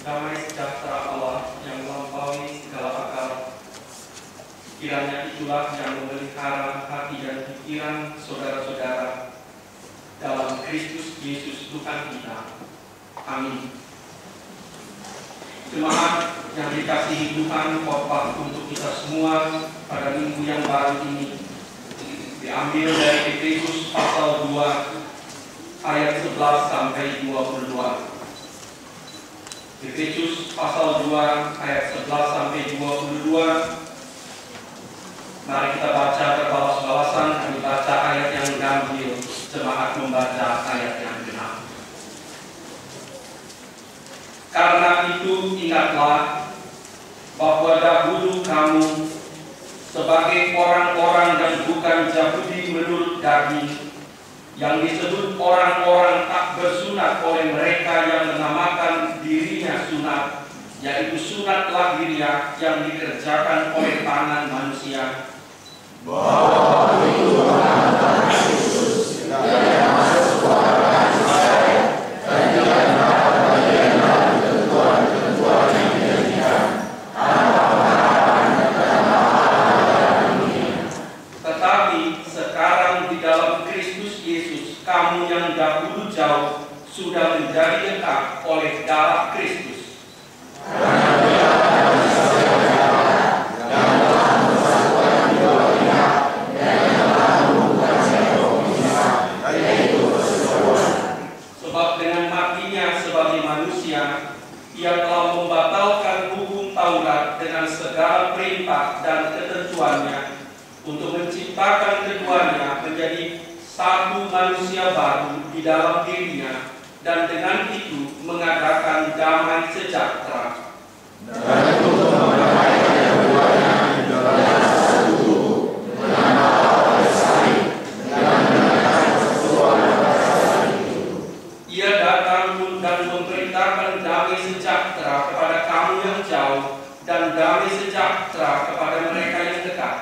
damai sejahtera Allah yang melampaui segala akal. Kiranya itulah yang memelihara hati dan pikiran saudara-saudara dalam Kristus Yesus Tuhan kita. Amin. Jemaat yang dikasihi Tuhan, khotbah untuk kita semua pada minggu yang baru ini diambil dari Efesus pasal 2 ayat 11 sampai 22. Efesus pasal 2 ayat 11 sampai 22. Mari kita baca berbalas-balasan. Kami baca ayat yang ganjil, jemaat membaca ayat yang genap. Karena itu ingatlah bahwa dahulu kamu sebagai orang-orang dan bukan Yahudi menurut daging, yang disebut orang-orang tak bersunat oleh mereka yang menamakan dirinya sunat, yaitu sunat lahiriah yang dikerjakan oleh tangan manusia. Bahwa itu antara Kristus yang masuk kepada Israel dan juga dapat bagian dari ketentuan-ketentuan yang dijadikan tanpa harapan dalam dunia. Tetapi sekarang di dalam Kristus Yesus, kamu yang dahulu jauh sudah menjadi dekat oleh darah Kristus. Karena Dia adalah yang telah mempersatukan dua pihak dan yang telah membuka tembok pemisah, yaitu perseteruan. Sebab dengan matinya sebagai manusia, Ia telah membatalkan hukum Taurat dengan segala perintah dan ketentuannya, untuk menciptakan keduanya menjadi satu manusia baru di dalam dirinya, dan dengan itu mengadakan damai sejahtera. Dan untuk mendamaikan keduanya di dalam satu tubuh dengan apa bersari dan menegakkan persatuan pada itu. Ia datang dan memberitakan damai sejahtera kepada kamu yang jauh dan damai sejahtera kepada mereka yang dekat.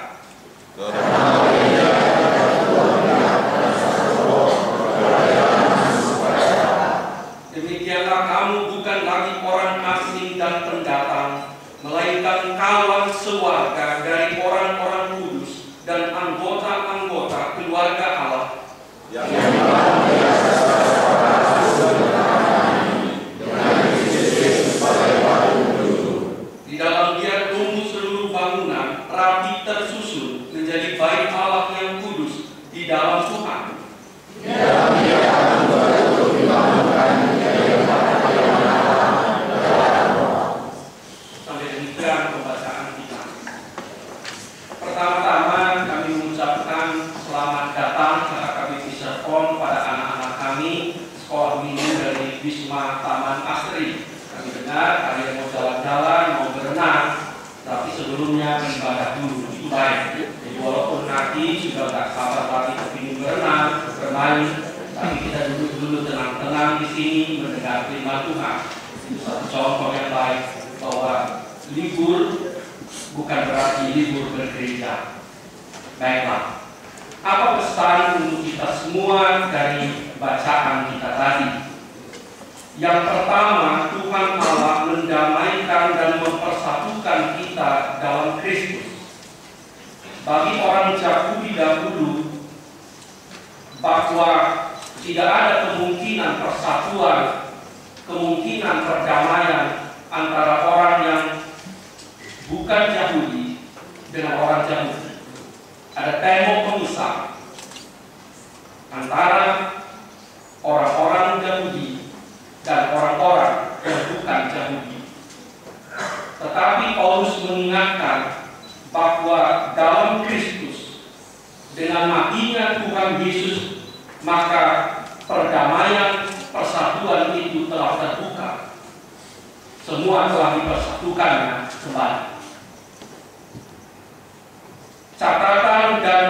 Karena Dia adalah keduanya pada satu roh berkaitan supaya Demikianlah kamu bukan lagi orang asing dan pendatang, melainkan kawan sewarga dari orang-orang kudus dan anggota-anggota keluarga Allah, yang telah diasaskan pada kebenaran ini dengan Kristus Yesus sebagai batu penunjuk. di dalam Dia tumbuh seluruh bangunan rapi tersusun menjadi bait Allah yang kudus di dalam Tuhan. Di dalam Dia akan betul dibangunkan menjadi tempat kediaman Allah dalam Roh. Sampai demikian pembacaan kita. Pertama-tama kami mengucapkan selamat datang kakak kami Viserpon pada anak-anak kami sekolah minggu dari Wisma Taman Asri. Kami dengar kalian mau jalan-jalan, mau berenang, tapi sebelumnya beribadah dulu, itu baik. Jadi walaupun nanti sudah gak sabar lagi kepingin berenang, bermain, tapi kita duduk dulu tenang-tenang di sini mendengar firman Tuhan. Itu satu contoh yang baik bahwa libur bukan berarti libur bergereja. Baiklah, apa pesan untuk kita semua dari bacaan kita tadi? Yang pertama, Tuhan Allah mendamaikan dan mempersatukan kita dalam Kristus. Bagi orang Yahudi dahulu, bahwa tidak ada kemungkinan persatuan, kemungkinan perdamaian antara orang yang bukan Yahudi dengan orang Yahudi. Ada tembok pemisah antara orang-orang Yahudi dan orang-orang yang bukan Yahudi. Tetapi Paulus mengingatkan bahwa dalam Kristus, dengan matinya Tuhan Yesus, maka perdamaian, persatuan itu telah terbuka. Semua telah dipersatukannya kembali. Catatan dan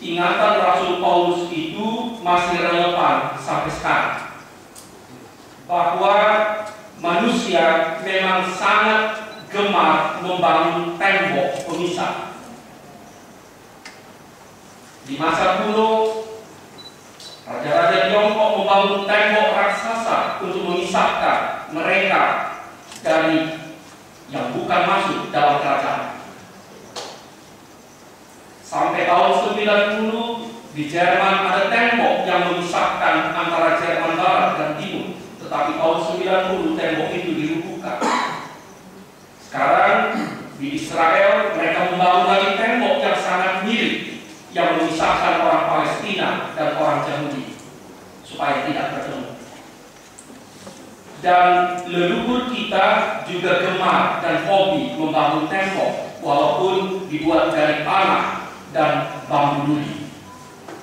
ingatan Rasul Paulus itu masih relevan sampai sekarang, bahwa manusia memang sangat gemar membangun tembok pemisah. Di masa kuno, raja-raja Tiongkok membangun tembok raksasa untuk memisahkan mereka dari yang bukan masuk dalam kerajaan. Sampai tahun 90 di Jerman ada tembok yang memisahkan antara Jerman Barat dan Timur. Tetapi tahun 90 tembok itu dirubuhkan. Sekarang di Israel mereka membangun lagi tembok yang sangat mirip yang memisahkan orang Palestina dan orang Yahudi supaya tidak bertemu. Dan leluhur kita juga gemar dan hobi membangun tembok walaupun dibuat dari tanah dan bambu duri.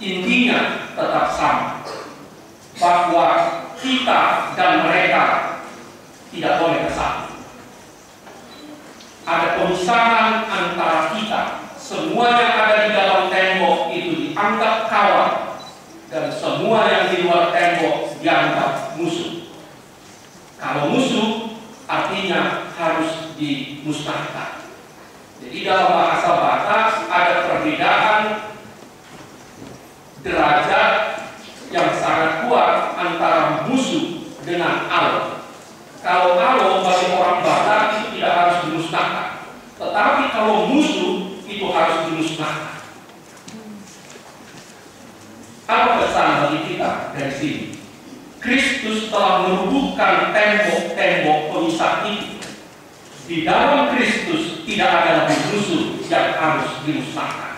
Intinya tetap sama, bahwa kita dan mereka tidak boleh bersatu. Ada pemisahan antara kita. Semua yang ada di dalam tembok itu dianggap kawan, dan semua yang di luar tembok dianggap musuh. Kalau musuh artinya harus dimusnahkan. Jadi dalam bahasa Batak ada perbedaan derajat yang sangat kuat antara musuh dengan Allah. Kalau Allah bagi orang Batak itu tidak harus dimusnahkan, tetapi kalau musuh itu harus dimusnahkan. Apa pesan bagi kita dari sini? Kristus telah merubuhkan tembok-tembok pemisah itu. Di dalam Kristus tidak ada lagi musuh yang harus dimusnahkan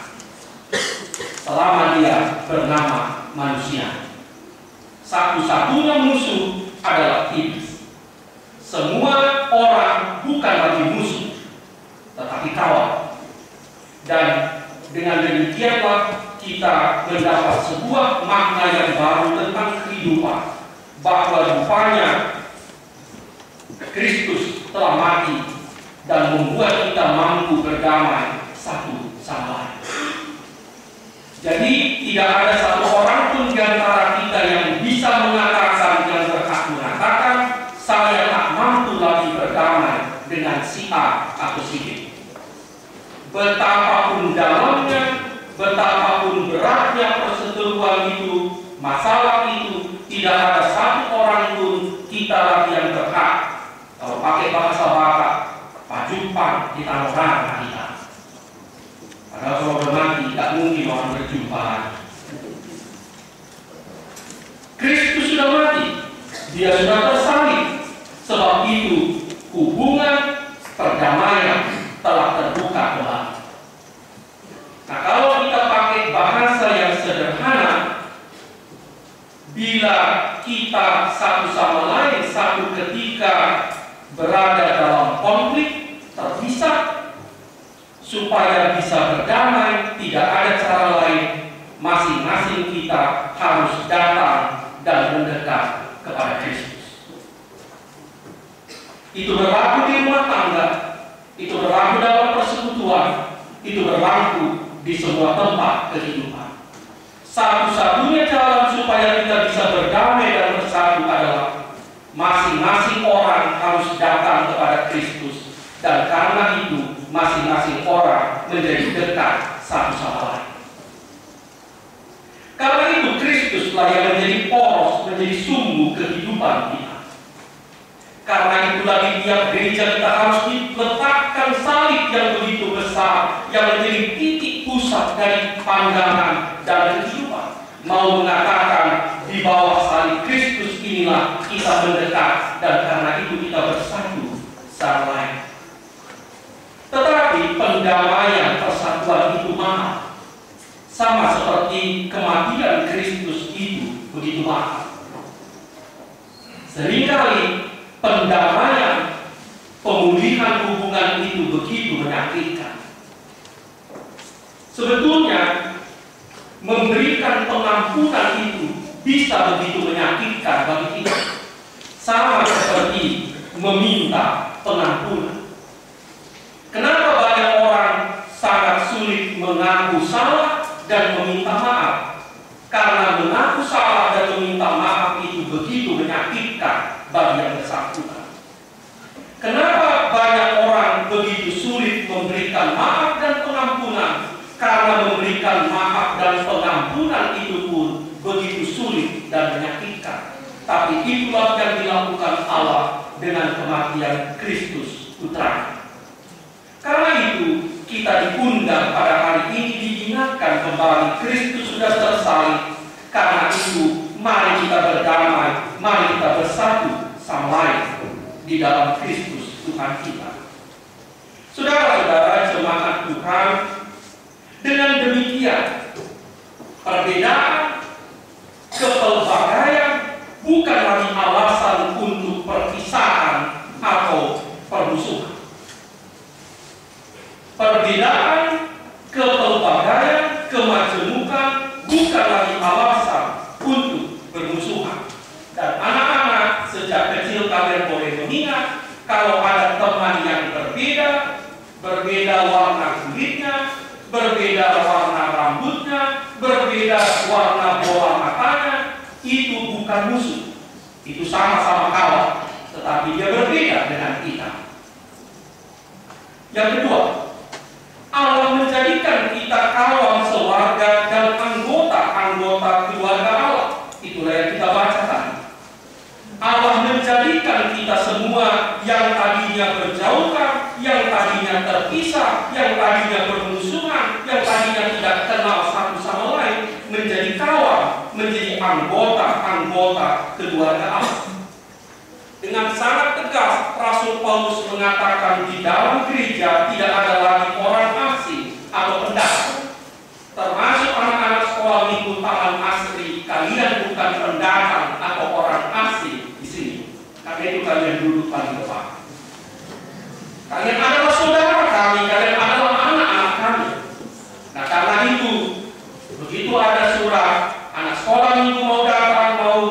selama dia bernama manusia. Satu-satunya musuh adalah iblis. Semua orang bukan lagi musuh, tetapi kawan. Dan dengan demikianlah kita mendapat sebuah makna yang baru tentang kehidupan, bahwa rupanya Kristus telah mati dan membuat kita mampu berdamai satu sama lain. Jadi tidak ada satu orang pun di antara kita yang bisa mengatakan, yang berhak mengatakan, saya tak mampu lagi berdamai dengan si A atau si B. Betapapun dalamnya, betapapun beratnya perseteruan itu, masalah itu, tidak ada satu orang pun kita lagi yang berhak, kalau pakai bahasa Batak, pajupan kita orang kita. Padahal kalau udah mati, tidak mungkin orang berjumpa. Kristus sudah mati, dia sudah tersalib. Sebab itu hubungan perdamaian telah terbuka kembali. Nah, kalau kita pakai bahasa yang sederhana, bila kita satu sama lain satu ketika berada dalam konflik, terpisah, supaya bisa berdamai, tidak ada cara lain, masing-masing kita harus datang dan mendekat kepada Kristus. Itu berlaku di rumah tangga, itu berlaku dalam persekutuan, itu berlaku di semua tempat kehidupan. Satu-satunya jalan supaya kita bisa berdamai dan bersatu adalah masing-masing orang harus datang kepada Kristus, dan karena itu masing-masing orang menjadi dekat satu sama lain. Karena itu Kristuslah yang menjadi poros, menjadi sumbu kehidupan kita. Karena itulah di tiap gereja kita harus diletakkan salib yang begitu besar, yang menjadi titik pusat dari pandangan dan kehidupan. Mau mengatakan di bawah salib Kristus inilah kita mendekat, dan karena itu kita bersatu sama lain. Tetapi pendamaian persatuan itu mahal. Sama seperti kematian Kristus itu begitu mahal. Seringkali pendamaian, pemulihan hubungan itu begitu menyakitkan. Sebetulnya memberikan pengampunan itu bisa begitu menyakitkan bagi kita. Sama seperti meminta pengampunan. Kenapa banyak orang sangat sulit mengaku salah dan meminta maaf? Karena mengaku salah dan meminta maaf itu begitu menyakitkan bagi yang bersangkutan. Kenapa banyak orang begitu sulit memberikan maaf dan pengampunan? Karena memberikan maaf dan pengampunan itu pun begitu sulit dan menyakitkan. Tapi itulah yang dilakukan Allah dengan kematian Kristus Putra. Karena itu, kita diundang pada hari ini diingatkan kembali Kristus sudah tersalib. Karena itu, mari kita berdamai, mari kita bersatu sama lain di dalam Kristus Tuhan kita. Saudara-saudara jemaat Tuhan, dengan demikian perbedaan, kepelbagaian bukan lagi alasan untuk perpisahan atau permusuhan. Perbedaan, kepelbagaian, kemajemukan bukan lagi alasan untuk bermusuhan. Dan anak-anak sejak kecil kalian boleh mengingat, kalau ada teman yang berbeda warna kulitnya, berbeda warna rambutnya, berbeda warna bola matanya, itu bukan musuh. Itu sama-sama kawan, tetapi dia berbeda dengan kita. Yang kedua, Allah menjadikan kita kawan sewarga dan anggota keluarga Allah. Itulah yang kita baca tadi. Allah menjadikan kita semua yang tadinya berjauhan, yang tadinya terpisah, yang tadinya bermusuhan, yang tadinya tidak kenal satu sama lain, menjadi kawan, menjadi anggota keluarga Allah. Dengan sangat tegas, Rasul Paulus mengatakan di dalam gereja tidak ada lagi orang asing atau pendatang. Termasuk anak-anak sekolah minggu Taman Asri, kalian bukan pendatang atau orang asing di sini. Karena itu kalian duduk paling depan. Kalian adalah saudara kami, kalian adalah anak-anak kami. Nah karena itu, begitu ada surat, anak sekolah minggu mau datang, mau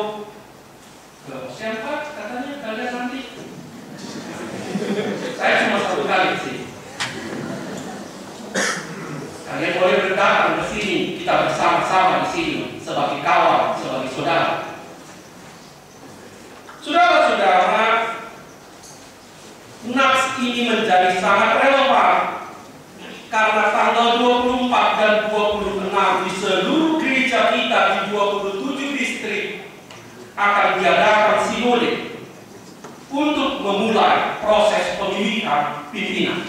siapa katanya kalian nanti? Saya cuma satu kali sih. Kalian boleh berdatang ke sini, kita bersama-sama di sini sebagai kawan, sebagai saudara. Saudara-saudara, nats ini menjadi sangat relevan karena tanggal 24 dan 26 di seluruh gereja kita di 27 distrik akan diadakan sinode untuk memulai proses pemilihan pimpinan.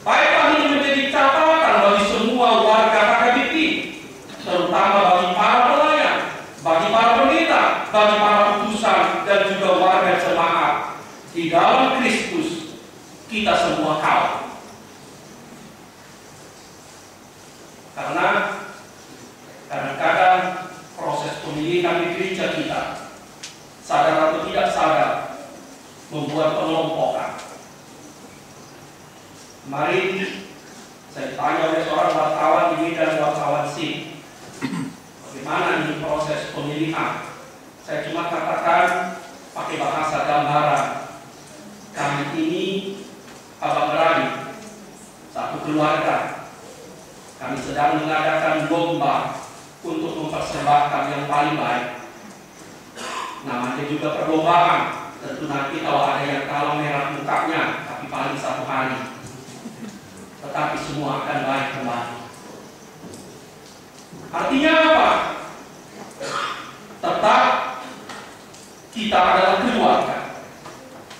Baik hal ini menjadi catatan bagi semua warga HKBP, terutama bagi para pelayan, bagi para pendeta, bagi para utusan dan juga warga jemaat. Di dalam Kristus kita semua kawan. Karena kadang-kadang proses pemilihan di gereja kita, sadar atau tidak sadar, membuat pengelompokan. Kemarin saya ditanya oleh seorang wartawan di Medan, wartawan SIM, bagaimana ini proses pemilihan. Saya cuma katakan pakai bahasa gambaran, kami ini abang berani, satu keluarga. Kami sedang mengadakan lomba untuk mempersembahkan yang paling baik. Namanya juga perlombaan. Tentu nanti kalau ada yang kalah merah mukanya, tapi paling satu hari. Tetapi semua akan baik kembali. Artinya apa? Tetap kita adalah keluarga.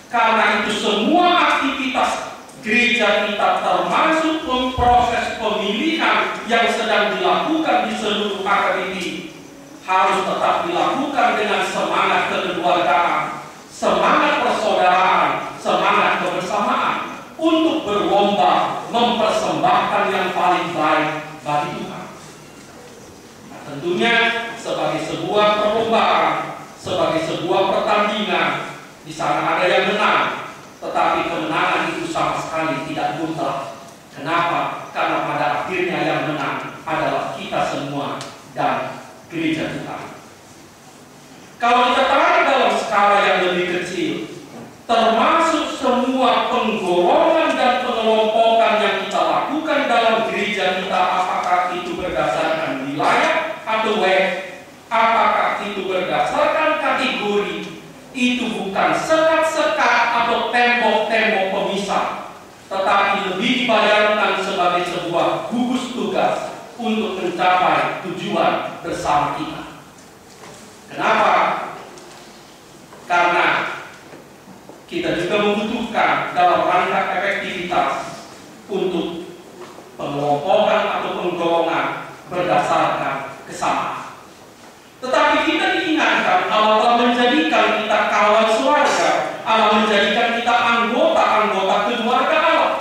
Karena itu semua aktivitas gereja kita termasuk proses pemilihan yang sedang dilakukan di seluruh HKBP harus tetap dilakukan dengan semangat kekeluargaan, semangat persaudaraan, semangat kebersamaan untuk berlomba mempersembahkan yang paling baik bagi Tuhan. Nah, tentunya sebagai sebuah perlombaan, sebagai sebuah pertandingan, di sana ada yang menang, tetapi kemenangan itu sama sekali tidak mutlak. Kenapa? Karena pada akhirnya yang menang adalah kita semua dan gereja Tuhan. Kalau kita tarik dalam skala yang lebih kecil, termasuk semua penggolongan dan pengelompokan yang kita lakukan dalam gereja kita, apakah itu berdasarkan wilayah atau apakah itu berdasarkan kategori, itu bukan sekat-sekat atau tembok-tembok pemisah, tetapi lebih dibayangkan sebagai sebuah gugus tugas untuk mencapai tujuan bersama kita. Kenapa? Karena kita juga membutuhkan dalam rangka efektivitas untuk pengelompokan atau penggolongan berdasarkan kesamaan. Tetapi kita diingatkan Allah telah menjadikan kita kawan keluarga, Allah menjadikan kita anggota-anggota keluarga Allah.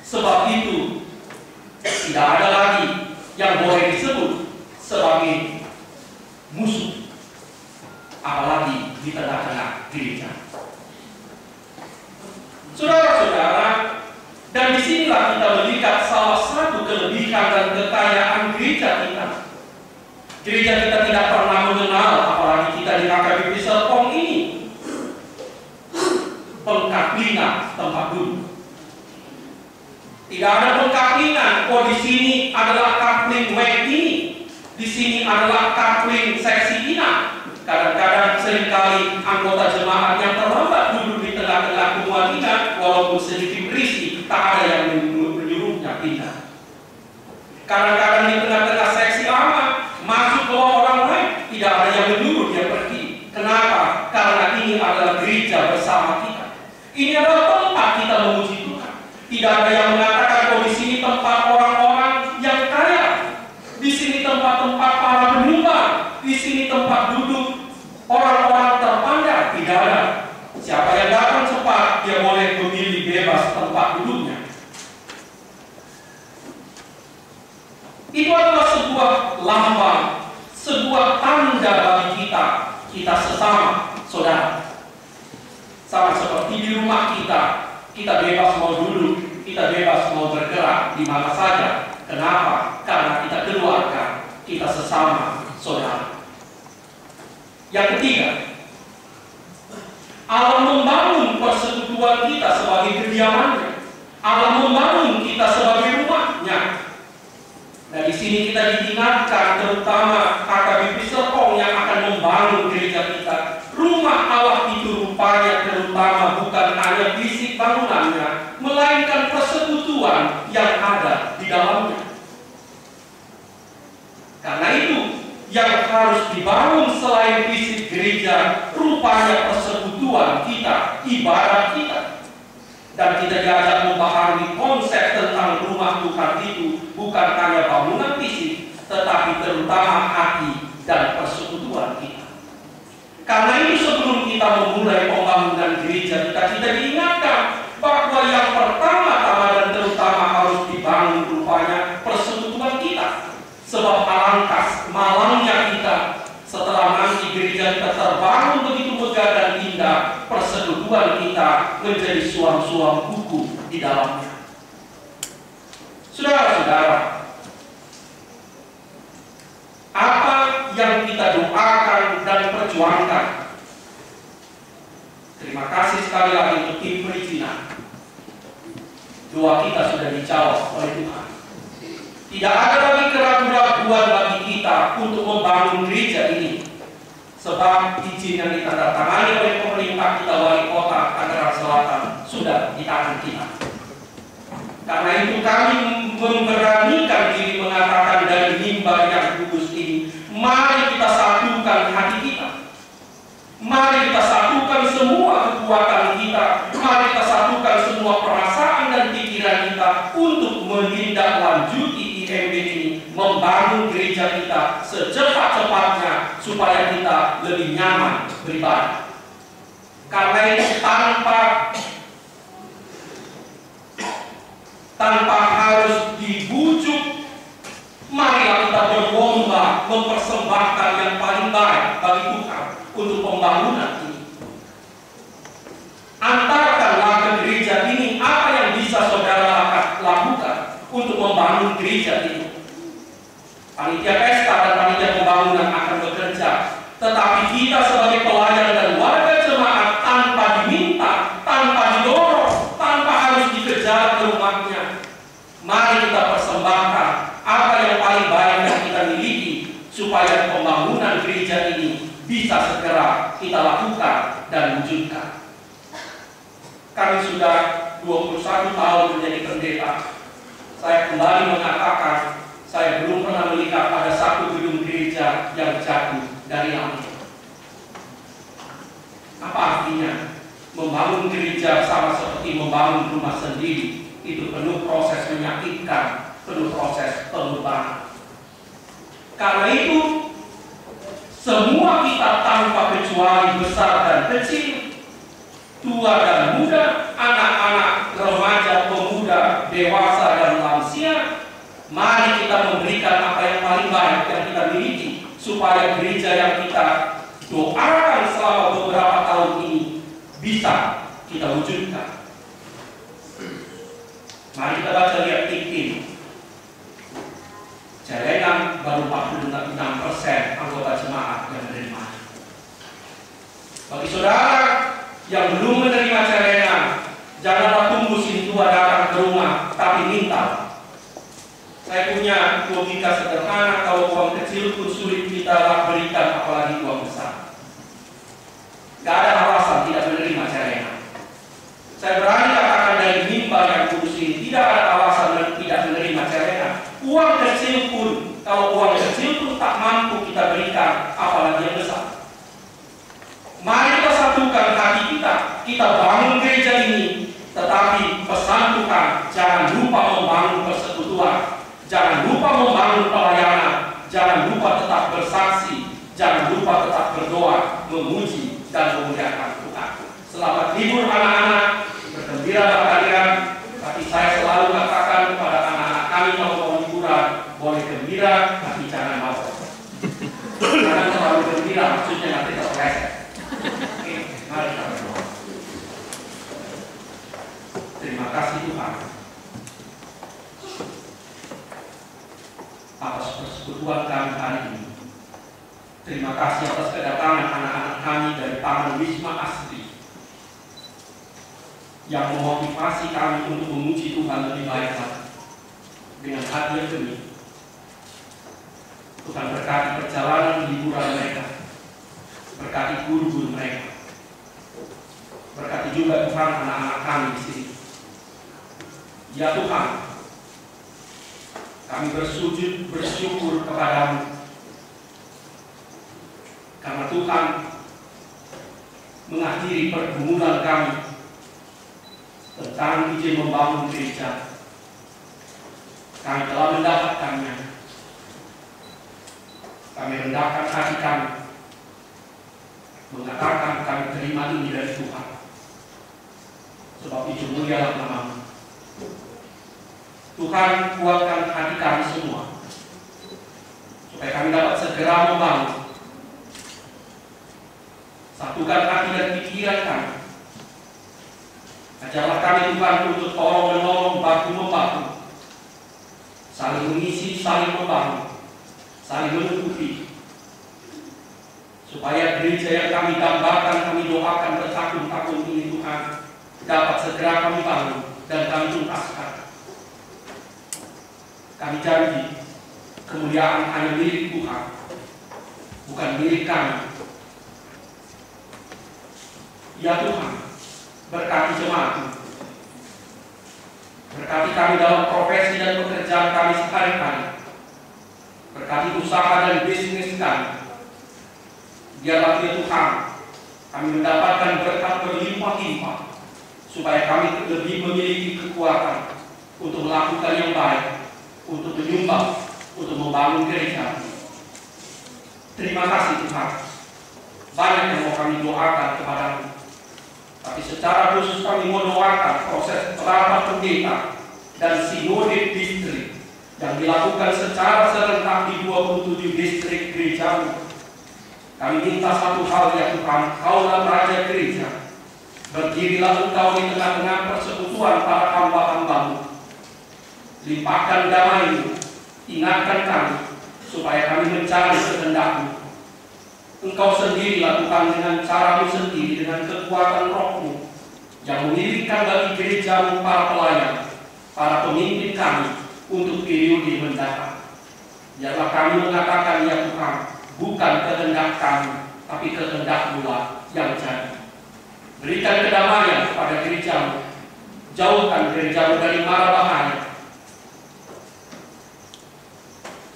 Sebab itu tidak ada lagi yang boleh disebut sebagai musuh, apalagi di tengah-tengah gereja. Saudara-saudara, dan disinilah kita melihat salah satu kelebihan dan kekayaan gereja kita. Gereja kita tidak pernah mengenal, apalagi kita di KKBP Serpong ini, pengkaplingan tempat duduk. Tidak ada pengkaplingan. Oh, di sini adalah kapling web ini, di sini adalah kapling seksi ini. Kadang-kadang seringkali anggota jemaat yang terlambat duduk di tengah-tengah kemuadian, walaupun sedikit berisi, tak ada yang menyuruhnya pindah. Kadang-kadang di tengah-tengah seksi aman, masuk ke orang lain, tidak ada yang menyuruh dia pergi. Kenapa? Karena ini adalah gereja bersama kita. Ini adalah tempat kita memuji Tuhan. Tidak ada yang mengatakan, oh, di sini tempat orang-orang yang kaya, di sini tempat-tempat para penyumbang, di sini tempat duduk orang-orang terpandang. Tidak ada. Siapa yang datang cepat, dia boleh memilih bebas tempat duduknya. Itu adalah sebuah lambang, sebuah tanda bagi kita sesama saudara. Sama seperti di rumah kita bebas mau duduk, kita bebas mau bergerak di mana saja. Kenapa? Karena kita keluarga, kita sesama saudara. Yang ketiga, Allah membangun persekutuan kita sebagai kediamannya. Allah membangun kita sebagai rumahnya. Nah, di sini kita diingatkan, terutama KKBP Serpong yang akan membangun gereja kita. Rumah Allah itu rupanya terutama bukan hanya fisik bangunannya, melainkan persekutuan yang ada di dalamnya. Karena itu, yang harus dibangun selain fisik gereja, rupanya persekutuan kita, ibadah kita. Dan kita diajak memahami konsep tentang rumah Tuhan itu bukan hanya bangunan fisik, tetapi terutama hati dan persekutuan kita. Karena itu sebelum kita memulai pembangunan gereja kita diingatkan bahwa yang pertama-tama dan terutama harus dibangun rupanya persekutuan kita. Sebab alangkah malangnya kita setelah nanti gereja kita terbangun begitu megah dan indah, persekutuan kita menjadi suam-suam hukum di dalamnya. Saudara-saudara, apa yang kita doakan dan perjuangkan? Terima kasih sekali lagi untuk tim perizinan. Doa kita sudah dijawab oleh Tuhan. Tidak ada lagi keraguan-keraguan bagi kita untuk membangun gereja ini. Sebab izin yang ditandatangani oleh pemerintah kita, wali kota Tangerang Selatan, sudah di tangan kita. Karena itu kami memberanikan diri mengatakan dari mimbar yang kudus ini, mari kita satukan hati kita. Mari kita satukan semua kekuatan kita. Mari kita satukan semua perasaan dan pikiran kita untuk menindaklanjuti IMB ini, membangun gereja kita secepat-cepatnya supaya kita lebih nyaman beribadah. Karena itu tanpa harus dibujuk, marilah kita berlomba mempersembahkan yang paling baik bagi Tuhan untuk pembangunan ini. Antarkanlah ke gereja ini apa yang bisa saudara lakukan untuk membangun gereja ini. Panitia pesta dan panitia pembangunan akan bekerja, tetapi kita sebagai pelayan dan warga jemaat tanpa diminta, tanpa didorong, tanpa harus dikejar ke rumahnya, mari kita persembahkan apa yang paling baik yang kita miliki supaya pembangunan gereja ini bisa segera kita lakukan dan wujudkan. Kami sudah 21 tahun menjadi pendeta. Saya kembali mengatakan, saya belum pernah melihat ada satu gedung gereja yang jatuh dari langit. Apa artinya? Membangun gereja sama seperti membangun rumah sendiri. Itu penuh proses menyakitkan, penuh proses pengorbanan. Karena itu, semua kita tanpa kecuali besar dan kecil, tua dan muda, anak-anak, remaja, pemuda, dewasa dan lansia, mari kita memberikan apa yang paling baik yang kita miliki, supaya gereja yang kita doakan selama beberapa tahun ini bisa kita wujudkan. Mari kita baca lihat tim. Celengan baru 46% anggota jemaat yang menerima. Bagi saudara yang belum menerima celengan, janganlah tunggu si tua datang ke rumah, tapi minta. Saya punya logika sederhana, kalau uang kecil pun sulit kita berikan, apalagi uang besar. Gak ada alasan tidak menerima celengan. Saya berani katakan dari mimbar yang kudus ini, tidak ada alasan tidak menerima celengan. Uang kecil pun, kalau uang kecil pun tak mampu kita berikan, apalagi yang besar. Mari kita satukan hati kita bangun gereja ini, tetapi pesan Tuhan, jangan lupa membangun persekutuan, jangan lupa membangun pelayanan, jangan lupa tetap bersaksi, jangan lupa tetap berdoa, memuji dan memuliakan Tuhan. Selamat libur anak-anak, bergembira kalian. Tapi saya selalu katakan kepada anak-anak kami kalau mau liburan, boleh gembira, tapi jangan mabuk. Jangan terlalu gembira, maksudnya nanti terpeleset. Oke, mari kita berdoa. Terima kasih Tuhan atas persekutuan kami hari ini. Terima kasih atas kedatangan anak-anak kami dari Taman Wisma Asri yang memotivasi kami untuk memuji Tuhan lebih baik lagi. Dengan hati yang benih, Tuhan berkati perjalanan liburan mereka, berkati guru-guru mereka, berkati juga Tuhan anak-anak kami di sini. Ya Tuhan, kami bersujud bersyukur kepadamu, karena Tuhan mengakhiri pergumulan kami tentang izin membangun gereja. Kami telah mendapatkannya. Kami rendahkan hati kami, mengatakan kami terima ini dari Tuhan, sebab itu mulialah nama-Mu. Tuhan, kuatkan hati kami semua, supaya kami dapat segera membangun. Satukan hati dan pikiran kami. Ajarlah kami Tuhan untuk tolong-menolong, baku-membaku, saling mengisi, saling membangun, saling menutupi, supaya gereja yang kami gambarkan, kami doakan bertahun-tahun ini Tuhan, dapat segera kami bangun dan kami tuntaskan. Kami janji, kemuliaan hanya milik Tuhan, bukan milik kami. Ya Tuhan, berkati jemaat-Mu, berkati kami dalam profesi dan pekerjaan kami sehari-hari, berkati usaha dan bisnis kami. Biarlah ya Tuhan, kami mendapatkan berkat berlimpah-limpah, supaya kami lebih memiliki kekuatan untuk melakukan yang baik, untuk menyumbang, untuk membangun gereja. Terima kasih Tuhan, banyak yang mau kami doakan kepada-Mu. Tapi secara khusus kami mau doakan proses rapat pendeta dan sinode distrik yang dilakukan secara serentak di 27 distrik gereja-Mu. Kami minta satu hal ya Tuhan, Kaulah Raja Gereja, berdirilah Engkau di tengah-tengah persekutuan para hamba-hamba-Mu. Limpahkan damai-Mu, ingatkan kami, supaya kami mencari kehendak-Mu. Engkau sendirilah Tuhan dengan cara-Mu sendiri, dengan kekuatan Roh-Mu yang mengirimkan bagi gereja-Mu para pelayan, para pemimpin kami untuk periode mendatang. Biarlah kami mengatakan ya Tuhan, bukan kehendak kami, tapi kehendak-Mu lah yang jadi. Berikan kedamaian kepada gereja-Mu, jauhkan gereja-Mu dari mara bahaya,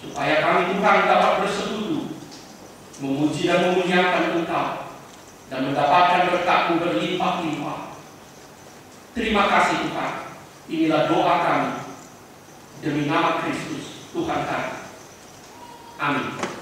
supaya kami Tuhan dapat bersekutu, memuji dan memuliakan Engkau, dan mendapatkan berkat-Mu berlimpah-limpah Terima kasih Tuhan. Inilah doa kami demi nama Kristus Tuhan kami. Amin.